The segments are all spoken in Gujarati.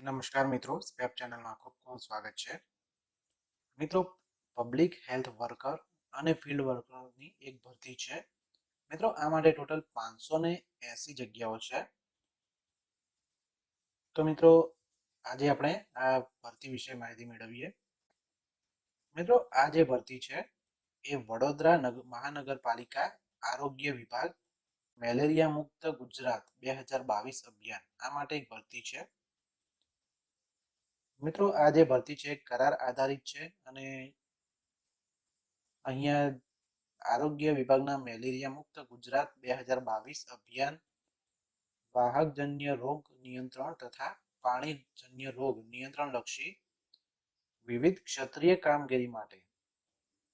નમસ્કાર મિત્રો, સ્પેપ ચેનલમાં ખૂબ ખૂબ સ્વાગત છે. મિત્રો, પબ્લિક હેલ્થ વર્કર અને ફિલ્ડ વર્કરની એક ભરતી છે. મિત્રો, આ માટે ટોટલ 580 જગ્યાઓ છે. તો મિત્રો, આજે આપણે આ ભરતી વિશે માહિતી મેળવીએ. મિત્રો, આ જે ભરતી છે એ વડોદરા મહાનગરપાલિકા આરોગ્ય વિભાગ મેલેરિયા મુક્ત ગુજરાત 2022 અભિયાન આ માટે એક ભરતી છે. મિત્રો, આ જે ભરતી છે કરાર આધારિત છે અને અહીંયા આરોગ્ય વિભાગના મેલેરિયા મુક્ત ગુજરાત 2022 અભિયાન વાહકજન્ય રોગ નિયંત્રણ તથા પાણીજન્ય રોગ નિયંત્રણ લક્ષી વિવિધ ક્ષેત્રીય કામગીરી માટે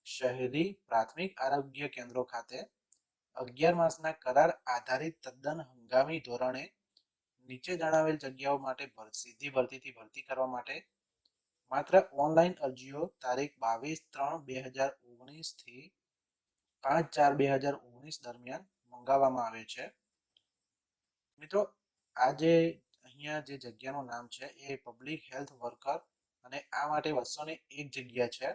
શહેરી પ્રાથમિક આરોગ્ય કેન્દ્રો ખાતે 11 માસના કરાર આધારિત તદ્દન હંગામી ધોરણે નીચે જણાવેલ જગ્યાઓ માટે સીધી ભરતીથી ભરતી કરવા માટે માત્ર ઓનલાઈન અરજીઓ તારીખ 22/3/2019 થી 5/4/2019 દરમિયાન મંગાવવામાં આવે છે. મિત્રો, આ જે અહીંયા જે જગ્યાનું નામ છે એ પબ્લિક હેલ્થ વર્કર અને આ માટે 201 જગ્યા છે.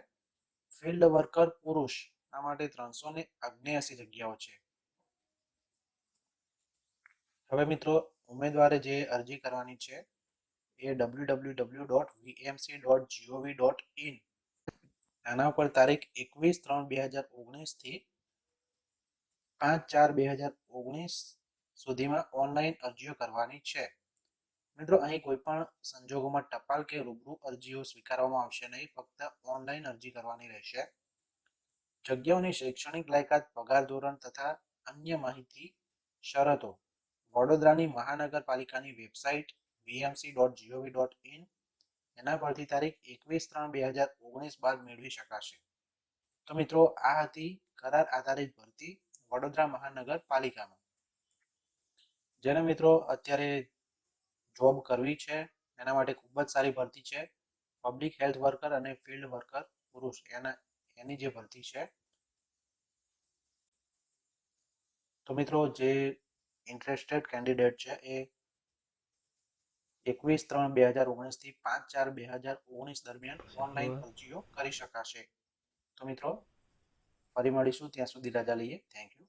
ફિલ્ડ વર્કર પુરુષ આ માટે 379 જગ્યાઓ છે. હવે મિત્રો, ઉમેદવારે જે અરજી કરવાની છે એ www.vmc.gov.in આના ઉપર તારીખ 21/3/2019 થી 5/4/2019 સુધીમાં ઓનલાઈન અરજીઓ કરવાની છે. મિત્રો, અહીં કોઈ પણ સંજોગોમાં ટપાલ કે રૂબરૂ અરજીઓ સ્વીકારવામાં આવશે નહીં, ફક્ત ઓનલાઈન અરજી કરવાની રહેશે. જગ્યાઓની શૈક્ષણિક લાયકાત, પગાર ધોરણ તથા અન્ય માહિતી શરતો વડોદરાની મહાનગરપાલિકાની વેબસાઇટ vmc.gov.in એના પરથી તારીખ 21/3/2019 બાદ મેળવી શકાશે. તો મિત્રો, આ હતી કરાર આધારિત ભરતી વડોદરા મહાનગરપાલિકામાં. જેને મિત્રો અત્યારે જોબ કરવી છે એના માટે ખૂબ જ સારી ભરતી છે. પબ્લિક હેલ્થ વર્કર અને ફિલ્ડ વર્કર પુરુષ એની જે ભરતી છે. તો મિત્રો, જે ઇન્ટરેસ્ટેડ કેન્ડિડેટ છે એ 21/3/2019 થી 5/4/2019 દરમિયાન ઓનલાઈન અરજીઓ કરી શકાશે. તો મિત્રો, ફરી મળીશું, ત્યાં સુધી રજા લઈએ. Thank you.